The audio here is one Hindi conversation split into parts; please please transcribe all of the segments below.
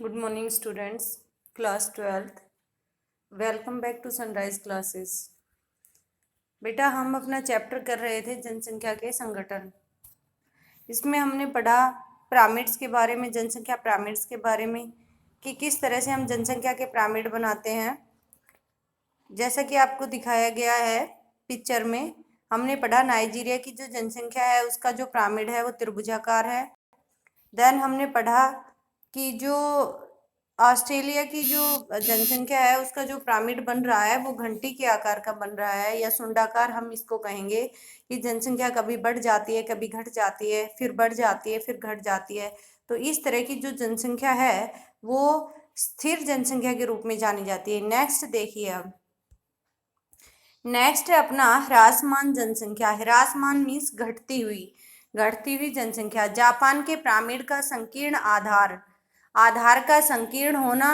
Good morning students, class 12th। Welcome back to Sunrise Classes. बेटा, हम अपना चैप्टर कर रहे थे जनसंख्या के संगठन। इसमें हमने पढ़ा पिरामिड्स के बारे में, जनसंख्या पिरामिड्स के बारे में कि किस तरह से हम जनसंख्या के पिरामिड बनाते हैं। जैसा कि आपको दिखाया गया है पिक्चर में, हमने पढ़ा नाइजीरिया की जो जनसंख्या है उसका जो पिरामिड है वो त्रिभुजाकार है। देन हमने पढ़ा कि जो ऑस्ट्रेलिया की जो जनसंख्या है उसका जो पिरामिड बन रहा है वो घंटी के आकार का बन रहा है, या सुंडाकार हम इसको कहेंगे कि जनसंख्या कभी बढ़ जाती है, कभी घट जाती है, फिर बढ़ जाती है, फिर घट जाती है। तो इस तरह की जो जनसंख्या है वो स्थिर जनसंख्या के रूप में जानी जाती है। नेक्स्ट देखिए, अब नेक्स्ट है अपना ह्रासमान जनसंख्या। ह्रासमान मीन्स घटती हुई जनसंख्या। जापान के पिरामिड का संकीर्ण आधार, आधार का संकीर्ण होना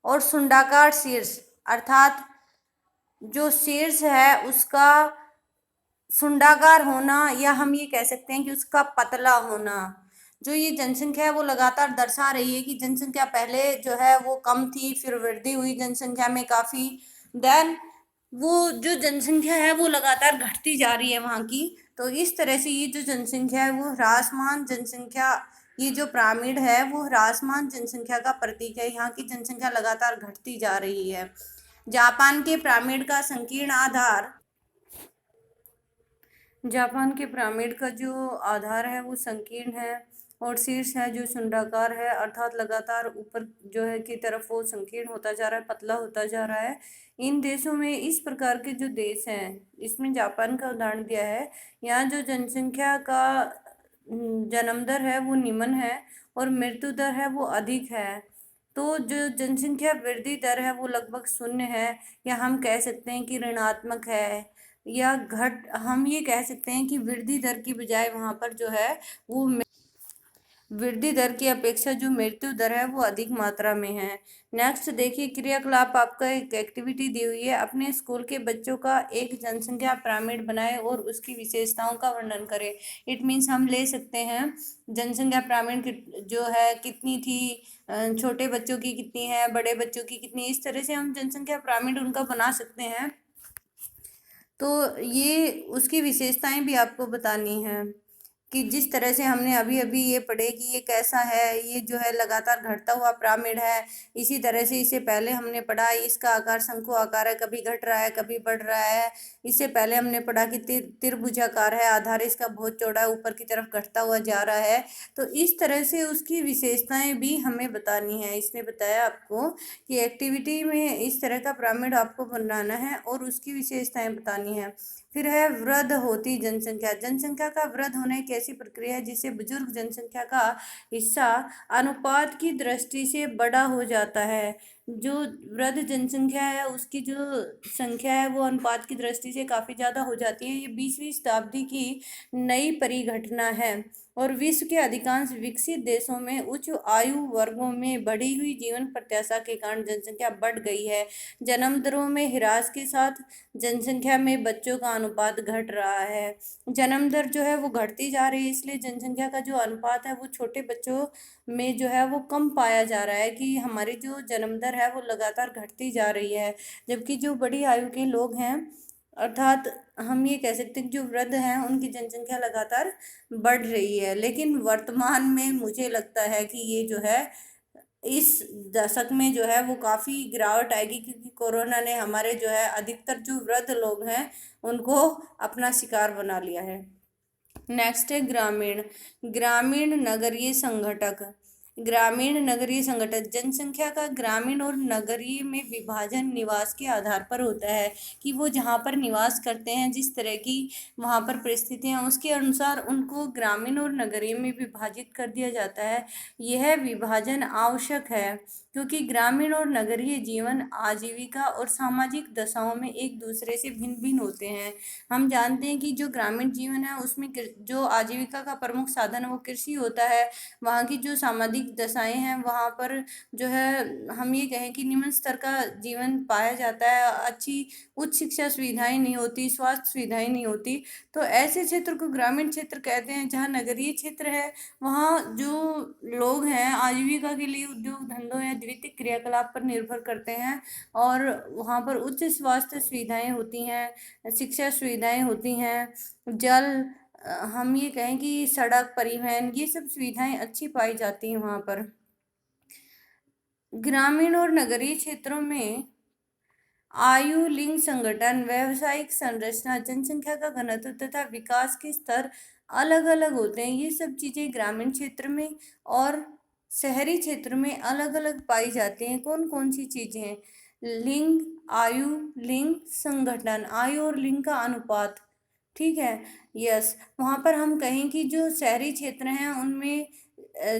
और सुंडाकार शीर्ष, अर्थात जो शीर्ष है उसका सुंडाकार होना, या हम ये कह सकते हैं कि उसका पतला होना। जो ये जनसंख्या है वो लगातार दर्शा रही है कि जनसंख्या पहले जो है वो कम थी, फिर वृद्धि हुई जनसंख्या में काफ़ी। देन वो जो जनसंख्या है वो लगातार घटती जा रही है वहाँ की। तो इस तरह से ये जो जनसंख्या है वो ह्रासमान जनसंख्या, ये जो पिरामिड है वो ह्रासमान जनसंख्या का प्रतीक है। यहाँ की जनसंख्या लगातार घटती जा रही है। जापान के पिरामिड का संकीर्ण आधार, जापान के पिरामिड का जो आधार है वो संकीर्ण है और शीर्ष है जो शुंडाकार है, अर्थात लगातार ऊपर जो है की तरफ वो संकीर्ण होता जा रहा है, पतला होता जा रहा है। इन देशों में इस प्रकार के जो देश हैं, इसमें जापान का उदाहरण दिया है। यहाँ जो जनसंख्या का जन्म दर है वो निम्न है और मृत्यु दर है वो अधिक है। तो जो जनसंख्या वृद्धि दर है वो लगभग शून्य है, या हम कह सकते हैं कि ऋणात्मक है, या घट, हम ये कह सकते हैं कि वृद्धि दर की बजाय वहाँ पर जो है वो वृद्धि दर की अपेक्षा जो मृत्यु दर है वो अधिक मात्रा में है। नेक्स्ट देखिए, क्रियाकलाप आपका एक एक्टिविटी दी हुई है। अपने स्कूल के बच्चों का एक जनसंख्या पिरामिड बनाएं और उसकी विशेषताओं का वर्णन करें। इट मीन्स हम ले सकते हैं जनसंख्या पिरामिड जो है कितनी थी, छोटे बच्चों की कितनी है, बड़े बच्चों की कितनी, इस तरह से हम जनसंख्या पिरामिड उनका बना सकते हैं। तो ये उसकी विशेषताएं भी आपको बतानी है कि जिस तरह से हमने अभी अभी ये पढ़े कि ये कैसा है, ये जो है लगातार घटता हुआ पिरामिड है। इसी तरह से इससे पहले हमने पढ़ा इसका आकार शंकु आकार है, कभी घट रहा है कभी बढ़ रहा है। इससे पहले हमने पढ़ा कि त्रिभुजाकार है, आधार इसका बहुत चौड़ा है, ऊपर की तरफ घटता हुआ जा रहा है। तो इस तरह से उसकी विशेषताएं भी हमें बतानी है। इसने बताया आपको कि एक्टिविटी में इस तरह का पिरामिड आपको बनाना है और उसकी विशेषताएं बतानी है। फिर है वृद्ध होती जनसंख्या। जनसंख्या का वृद्ध होना एक ऐसी प्रक्रिया है जिससे बुजुर्ग जनसंख्या का हिस्सा अनुपात की दृष्टि से बड़ा हो जाता है। जो वृद्ध जनसंख्या है उसकी जो संख्या है वो अनुपात की दृष्टि से काफ़ी ज़्यादा हो जाती है। ये 20वीं शताब्दी की नई परिघटना है और विश्व के अधिकांश विकसित देशों में उच्च आयु वर्गों में बढ़ी हुई जीवन प्रत्याशा के कारण जनसंख्या बढ़ गई है। जन्म दरों में ह्रास के साथ जनसंख्या में बच्चों का अनुपात घट रहा है। जन्म दर जो है वो घटती जा रही है, इसलिए जनसंख्या का जो अनुपात है वो छोटे बच्चों में जो है वो कम पाया जा रहा है कि हमारी जो जन्म दर है वो लगातार घटती जा रही है। जबकि जो बड़ी आयु के लोग हैं, अर्थात हम ये कह सकते हैं कि जो वृद्ध हैं उनकी जनसंख्या लगातार बढ़ रही है। लेकिन वर्तमान में मुझे लगता है कि ये जो है इस दशक में जो है वो काफ़ी गिरावट आएगी, क्योंकि कोरोना ने हमारे जो है अधिकतर जो वृद्ध लोग हैं उनको अपना शिकार बना लिया है। नेक्स्ट है ग्रामीण, ग्रामीण नगरीय संघटक। ग्रामीण नगरीय संगठन, जनसंख्या का ग्रामीण और नगरीय में विभाजन निवास के आधार पर होता है कि वो जहाँ पर निवास करते हैं, जिस तरह की वहाँ पर परिस्थितियाँ, उसके अनुसार उनको ग्रामीण और नगरीय में विभाजित कर दिया जाता है। यह विभाजन आवश्यक है क्योंकि ग्रामीण और नगरीय जीवन आजीविका और सामाजिक दशाओं में एक दूसरे से भिन्न भिन्न होते हैं। हम जानते हैं कि जो ग्रामीण जीवन है उसमें जो आजीविका का प्रमुख साधन है वो कृषि होता है। वहाँ की जो सामाजिक सामाजिक दशाएं हैं वहाँ पर जो है हम ये कहें कि निम्न स्तर का जीवन पाया जाता है, अच्छी उच्च शिक्षा सुविधाएं नहीं होती, स्वास्थ्य सुविधाएं नहीं होती। तो ऐसे क्षेत्र को ग्रामीण क्षेत्र कहते हैं। जहाँ नगरीय क्षेत्र है वहाँ जो लोग हैं आजीविका के लिए उद्योग धंधों या द्वितीयक क्रियाकलाप पर निर्भर करते हैं, और वहाँ पर उच्च स्वास्थ्य सुविधाएं होती हैं, शिक्षा सुविधाएं होती हैं, जल हम ये कहें कि सड़क परिवहन ये सब सुविधाएं अच्छी पाई जाती हैं वहाँ पर। ग्रामीण और नगरीय क्षेत्रों में आयु, लिंग संगठन, व्यावसायिक संरचना, जनसंख्या का घनत्व तथा विकास के स्तर अलग अलग होते हैं। ये सब चीज़ें ग्रामीण क्षेत्र में और शहरी क्षेत्र में अलग अलग पाई जाती हैं। कौन कौन सी चीज़ें हैं? लिंग, आयु, लिंग संगठन, आयु और लिंग का अनुपात, ठीक है। यस, वहाँ पर हम कहें कि जो शहरी क्षेत्र हैं उनमें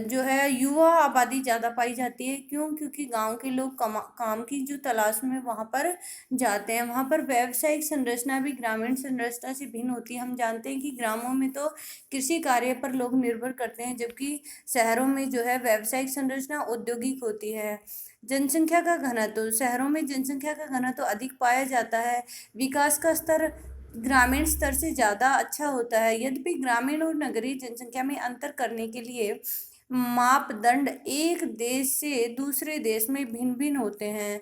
जो है युवा आबादी ज़्यादा पाई जाती है। क्यों? क्योंकि गांव के लोग काम की जो तलाश में वहाँ पर जाते हैं। वहाँ पर व्यावसायिक संरचना भी ग्रामीण संरचना से भिन्न होती है। हम जानते हैं कि ग्रामों में तो कृषि कार्य पर लोग निर्भर करते हैं, जबकि शहरों में जो है व्यावसायिक संरचना औद्योगिक होती है। जनसंख्या का घनत्व, शहरों में जनसंख्या का घनत्व अधिक पाया जाता है। विकास का स्तर ग्रामीण स्तर से ज़्यादा अच्छा होता है। यद्यपि ग्रामीण और नगरीय जनसंख्या में अंतर करने के लिए मापदंड एक देश से दूसरे देश में भिन्न भिन्न होते हैं।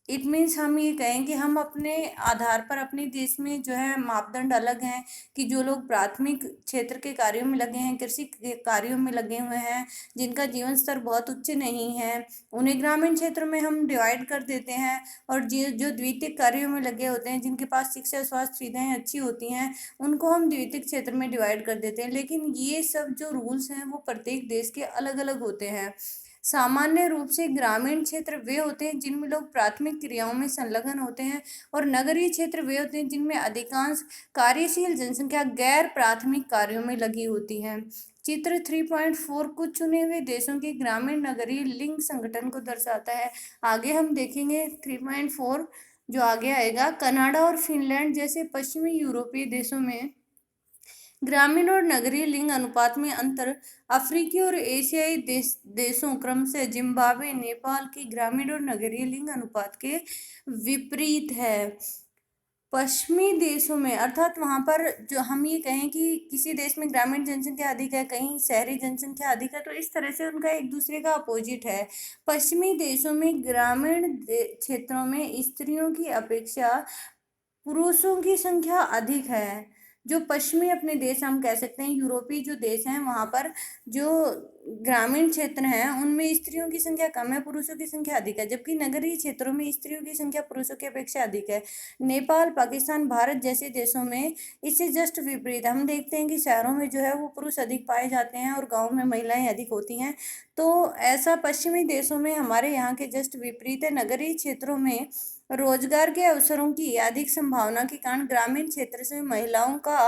इट मीन्स हम ये कहें कि हम अपने आधार पर अपने देश में जो है मापदंड अलग हैं, कि जो लोग प्राथमिक क्षेत्र के कार्यों में लगे हैं, कृषि के कार्यों में लगे हुए हैं, जिनका जीवन स्तर बहुत उच्च नहीं है, उन्हें ग्रामीण क्षेत्र में हम डिवाइड कर देते हैं। और जो द्वितीयक कार्यों में लगे होते हैं, जिनके पास शिक्षा स्वास्थ्य सुविधाएं अच्छी होती हैं, उनको हम द्वितीयक क्षेत्र में डिवाइड कर देते हैं। लेकिन ये सब जो रूल्स हैं वो प्रत्येक देश के अलग अलग होते हैं। सामान्य रूप से ग्रामीण क्षेत्र वे होते हैं जिनमें लोग प्राथमिक क्रियाओं में संलग्न होते हैं, और नगरीय क्षेत्र वे होते हैं जिनमें अधिकांश कार्यशील जनसंख्या गैर प्राथमिक कार्यों में लगी होती है। चित्र 3.4 कुछ चुने हुए देशों के ग्रामीण नगरीय लिंग संगठन को दर्शाता है। आगे हम देखेंगे 3.4 जो आगे आएगा। कनाडा और फिनलैंड जैसे पश्चिमी यूरोपीय देशों में ग्रामीण और नगरीय लिंग अनुपात में अंतर अफ्रीकी और एशियाई देशों क्रमशः जिम्बाब्वे, नेपाल के ग्रामीण और नगरीय लिंग अनुपात के विपरीत है। पश्चिमी देशों में अर्थात वहाँ पर जो हम ये कहें कि किसी देश में ग्रामीण जनसंख्या अधिक है, कहीं शहरी जनसंख्या अधिक है, तो इस तरह से उनका एक दूसरे का अपोजिट है। पश्चिमी देशों में ग्रामीण क्षेत्रों में स्त्रियों की अपेक्षा पुरुषों की संख्या अधिक है। जो पश्चिमी अपने देश हम कह सकते हैं, यूरोपीय जो देश हैं वहाँ पर जो ग्रामीण क्षेत्र हैं उनमें स्त्रियों की संख्या कम है, पुरुषों की संख्या अधिक है, जबकि नगरीय क्षेत्रों में स्त्रियों की संख्या पुरुषों की अपेक्षा अधिक है। नेपाल, पाकिस्तान, भारत जैसे देशों में इससे जस्ट विपरीत हम देखते हैं कि शहरों में जो है वो पुरुष अधिक पाए जाते हैं और गाँव में महिलाएं अधिक होती हैं। तो ऐसा पश्चिमी देशों में हमारे यहाँ के जस्ट विपरीत है। नगरीय क्षेत्रों में रोजगार के अवसरों की अधिक संभावना के कारण ग्रामीण क्षेत्र से महिलाओं का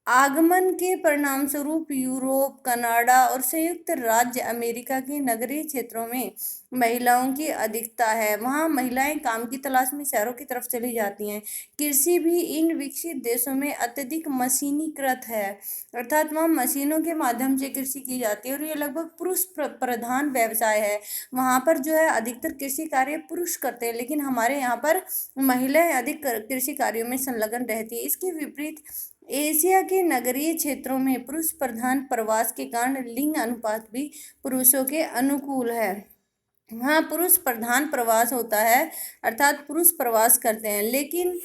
आगमन के परिणाम स्वरूप यूरोप, कनाडा और संयुक्त राज्य अमेरिका के नगरीय क्षेत्रों में महिलाओं की अधिकता है। वहाँ महिलाएं काम की तलाश में शहरों की तरफ चली जाती हैं। कृषि भी इन विकसित देशों में अत्यधिक मशीनीकृत है, अर्थात वहाँ मशीनों के माध्यम से कृषि की जाती है और ये लगभग पुरुष प्रधान व्यवसाय है। वहाँ पर जो है अधिकतर कृषि कार्य पुरुष करते हैं, लेकिन हमारे यहाँ पर महिलाएं अधिक कृषि कार्यों में संलग्न रहती है। इसके विपरीत एशिया के नगरीय क्षेत्रों में पुरुष प्रधान प्रवास के कारण लिंग अनुपात भी पुरुषों के अनुकूल है। वहाँ पुरुष प्रधान प्रवास होता है, अर्थात पुरुष प्रवास करते हैं। लेकिन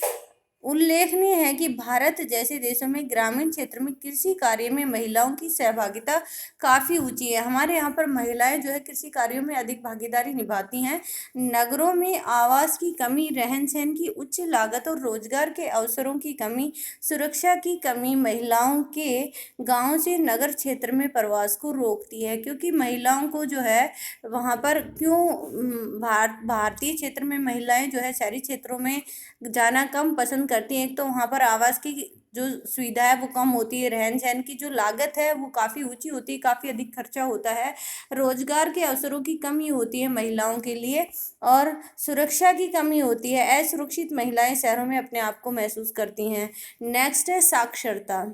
उल्लेखनीय है कि भारत जैसे देशों में ग्रामीण क्षेत्र में कृषि कार्य में महिलाओं की सहभागिता काफ़ी ऊंची है। हमारे यहाँ पर महिलाएं जो है कृषि कार्यों में अधिक भागीदारी निभाती हैं। नगरों में आवास की कमी, रहन सहन की उच्च लागत और रोजगार के अवसरों की कमी, सुरक्षा की कमी महिलाओं के गाँव से नगर क्षेत्र में प्रवास को रोकती है। क्योंकि महिलाओं को जो है वहाँ पर भारतीय क्षेत्र में महिलाएं जो है शहरी क्षेत्रों में जाना कम पसंद करती हैं। एक तो वहाँ पर आवास की जो सुविधा है वो कम होती है, रहन सहन की जो लागत है वो काफ़ी ऊंची होती है, काफ़ी अधिक खर्चा होता है, रोजगार के अवसरों की कमी होती है महिलाओं के लिए, और सुरक्षा की कमी होती है। असुरक्षित महिलाएं शहरों में अपने आप को महसूस करती हैं। नेक्स्ट है साक्षरता।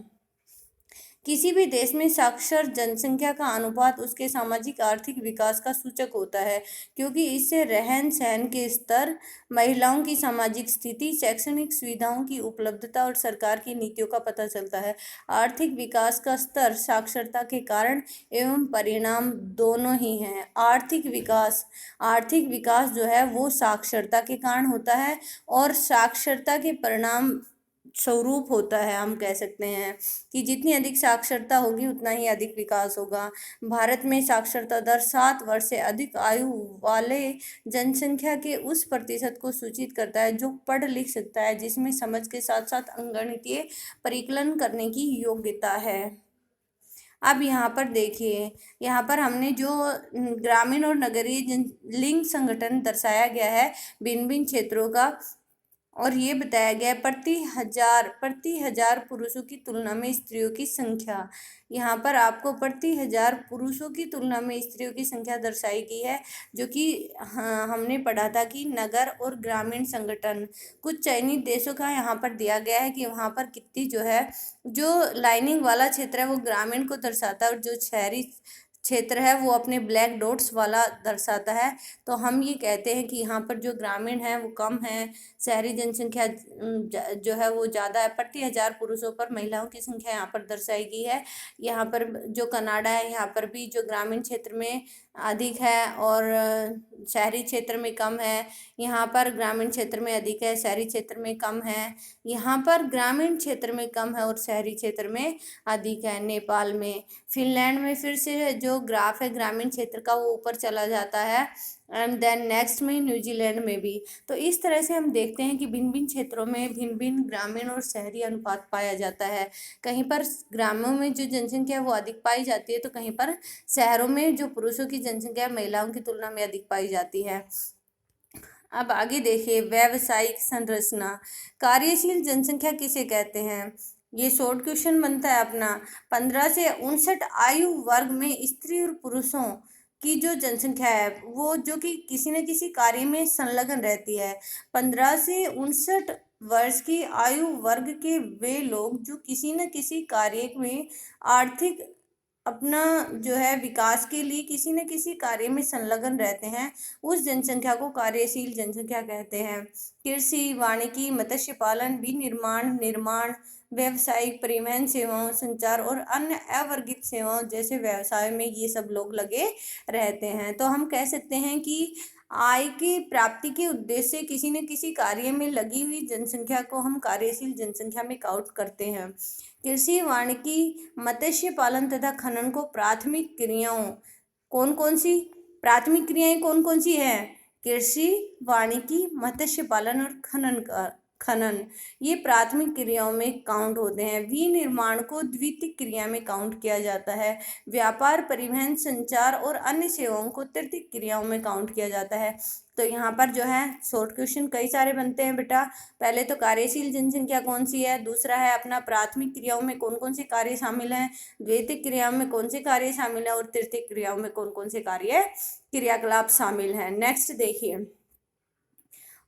किसी भी देश में साक्षर जनसंख्या का अनुपात उसके सामाजिक आर्थिक विकास का सूचक होता है, क्योंकि इससे रहन सहन के स्तर, महिलाओं की सामाजिक स्थिति, शैक्षणिक सुविधाओं की उपलब्धता और सरकार की नीतियों का पता चलता है। आर्थिक विकास का स्तर साक्षरता के कारण एवं परिणाम दोनों ही हैं। आर्थिक विकास जो है वो साक्षरता के कारण होता है और साक्षरता के परिणाम स्वरूप होता है। हम कह सकते हैं कि जितनी अधिक साक्षरता होगी उतना ही अधिक विकास होगा। भारत में साक्षरता दर 7 वर्ष से अधिक आयु वाले जनसंख्या के उस प्रतिशत को सूचित करता है जो पढ़ लिख सकता है, जिसमें समझ के साथ साथ अंकगणितीय परिकलन करने की योग्यता है। अब यहाँ पर देखिए, यहाँ पर हमने जो ग्रामीण और नगरीय लिंग संगठन दर्शाया गया है भिन्न भिन्न क्षेत्रों का, और ये बताया गया है प्रति हजार पुरुषों की तुलना में स्त्रियों की संख्या। यहाँ पर आपको प्रति हजार पुरुषों की तुलना में स्त्रियों की संख्या दर्शाई गई है, जो कि हाँ, हमने पढ़ा था कि नगर और ग्रामीण संगठन कुछ चयनित देशों का यहाँ पर दिया गया है कि वहाँ पर कितनी जो है, जो लाइनिंग वाला क्षेत्र है वो ग्रामीण को दर्शाता है और जो शहरी क्षेत्र है वो अपने ब्लैक डॉट्स वाला दर्शाता है। तो हम ये कहते हैं कि यहाँ पर जो ग्रामीण है वो कम है, शहरी जनसंख्या जो है वो ज़्यादा है। प्रति हजार पुरुषों पर महिलाओं की संख्या यहाँ पर दर्शाई गई है। यहाँ पर जो कनाडा है यहाँ पर भी जो ग्रामीण क्षेत्र में अधिक है और शहरी क्षेत्र में कम है। यहाँ पर ग्रामीण क्षेत्र में अधिक है, शहरी क्षेत्र में कम है। यहाँ पर ग्रामीण क्षेत्र में कम है और शहरी क्षेत्र में अधिक है। नेपाल में, फिनलैंड में फिर से जो ग्राफ है ग्रामीण क्षेत्र का वो ऊपर चला जाता है, एंड देन नेक्स्ट में न्यूजीलैंड में भी। तो इस तरह से हम देखते हैं कि भिन्न भिन्न क्षेत्रों में भिन्न भिन्न ग्रामीण और शहरी अनुपात पाया जाता है। कहीं पर ग्रामों में जो जनसंख्या है वो अधिक पाई जाती है, तो कहीं पर शहरों में जो पुरुषों की जनसंख्या महिलाओं की तुलना में अधिक पाई जाती है। अब आगे देखिए, व्यावसायिक संरचना। कार्यशील जनसंख्या किसे कहते हैं? ये शॉर्ट क्वेश्चन बनता है अपना। 15 से 59 आयु वर्ग में स्त्री और पुरुषों की जो जनसंख्या है वो जो कि किसी न किसी कार्य में संलग्न रहती है। 15 से 59 वर्ष की आयु वर्ग के वे लोग जो किसी न किसी कार्य में आर्थिक अपना जो है विकास के लिए किसी न किसी कार्य में संलग्न रहते हैं, उस जनसंख्या को कार्यशील जनसंख्या कहते हैं। कृषि, वानिकी, मत्स्य पालन, विनिर्माण, निर्माण, व्यावसायिक, परिवहन सेवाओं, संचार और अन्य अवर्गित सेवाओं जैसे व्यवसाय में ये सब लोग लगे रहते हैं। तो हम कह सकते हैं कि आय की प्राप्ति के उद्देश्य से किसी न किसी कार्य में लगी हुई जनसंख्या को हम कार्यशील जनसंख्या में काउंट करते हैं। कृषि, वानिकी, मत्स्य पालन तथा खनन को प्राथमिक क्रियाओं प्राथमिक क्रियाएं कौन कौन सी है? कृषि, वानिकी, मत्स्य पालन और खनन ये प्राथमिक क्रियाओं में काउंट होते हैं। विनिर्माण को द्वितीयक क्रिया में काउंट किया जाता है। व्यापार, परिवहन, संचार और अन्य सेवाओं को तृतीयक क्रियाओं में काउंट किया जाता है। तो यहाँ पर जो है शॉर्ट क्वेश्चन कई सारे बनते हैं बेटा। पहले तो कार्यशील जनसंख्या कौन सी है, दूसरा है अपना प्राथमिक क्रियाओं में कौन कौन से कार्य शामिल हैं, द्वितीयक क्रियाओं में कौन से कार्य शामिल है और तृतीयक क्रियाओं में कौन कौन से क्रियाकलाप शामिल हैं। नेक्स्ट देखिए,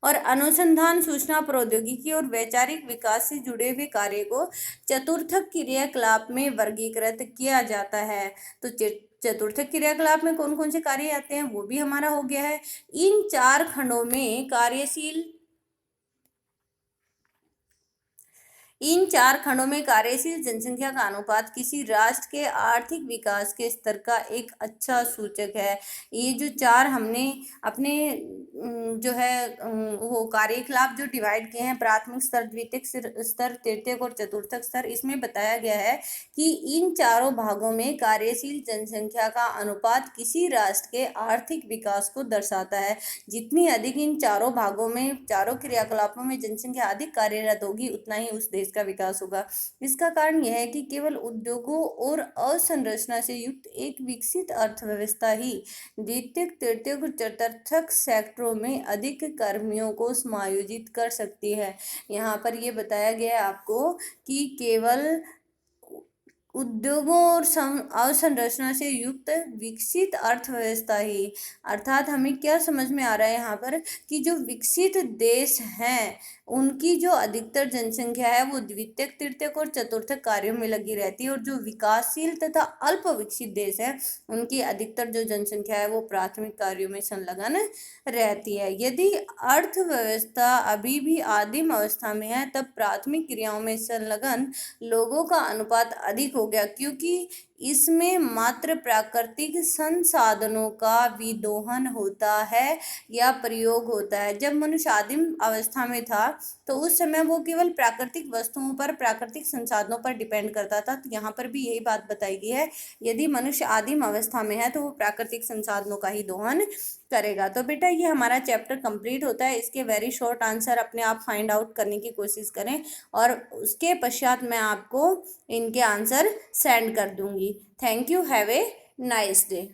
और अनुसंधान, सूचना प्रौद्योगिकी और वैचारिक विकास से जुड़े हुए कार्य को चतुर्थक क्रियाकलाप में वर्गीकृत किया जाता है। तो चतुर्थक क्रियाकलाप में कौन कौन से कार्य आते हैं वो भी हमारा हो गया है। इन 4 खंडों में कार्यशील जनसंख्या का अनुपात किसी राष्ट्र के आर्थिक विकास के स्तर का एक अच्छा सूचक है। ये जो 4 हमने अपने जो है वो कार्यकलाप जो डिवाइड किए हैं, प्राथमिक स्तर, द्वितीयक स्तर, तृतीयक और चतुर्थक स्तर, इसमें बताया गया है कि इन चारों भागों में कार्यशील जनसंख्या का अनुपात किसी राष्ट्र के आर्थिक विकास को दर्शाता है। जितनी अधिक इन चारों भागों में, चारों क्रियाकलापों में जनसंख्या अधिक कार्यरत होगी उतना ही उस देश का विकास होगा। इसका कारण यह है कि केवल उद्योगों और अवसंरचना से युक्त एक विकसित अर्थव्यवस्था ही द्वितीयक, तृतीयक और चतुर्थक सेक्टरों में अधिक कर्मियों को समायोजित कर सकती है। यहाँ पर ये बताया गया है आपको कि केवल उद्योगों और अवसंरचना से युक्त विकसित अर्थव्यवस्था ही। अर्थात हमें क्या समझ में आ रहा है यहाँ पर कि जो विकसित देश हैं उनकी जो अधिकतर जनसंख्या है वो द्वितीयक तृतीयक और चतुर्थक कार्यों में लगी रहती है, और जो विकासशील तथा अल्प विकसित देश है उनकी अधिकतर जो जनसंख्या है वो प्राथमिक कार्यों में संलग्न रहती है। यदि अर्थव्यवस्था अभी भी आदिम अवस्था में है तब प्राथमिक क्रियाओं में संलग्न लोगों का अनुपात अधिक हो गया, क्योंकि इसमें मात्र प्राकृतिक संसाधनों का विदोहन होता है या प्रयोग होता है। जब मनुष्य आदिम अवस्था में था तो उस समय वो केवल प्राकृतिक वस्तुओं पर, प्राकृतिक संसाधनों पर डिपेंड करता था। तो यहाँ पर भी यही बात बताई गई है, यदि मनुष्य आदिम अवस्था में है तो वो प्राकृतिक संसाधनों का ही दोहन करेगा। तो बेटा ये हमारा चैप्टर कंप्लीट होता है। इसके वेरी शॉर्ट आंसर अपने आप फाइंड आउट करने की कोशिश करें और उसके पश्चात मैं आपको इनके आंसर सेंड कर दूंगी। Thank you, have a nice day.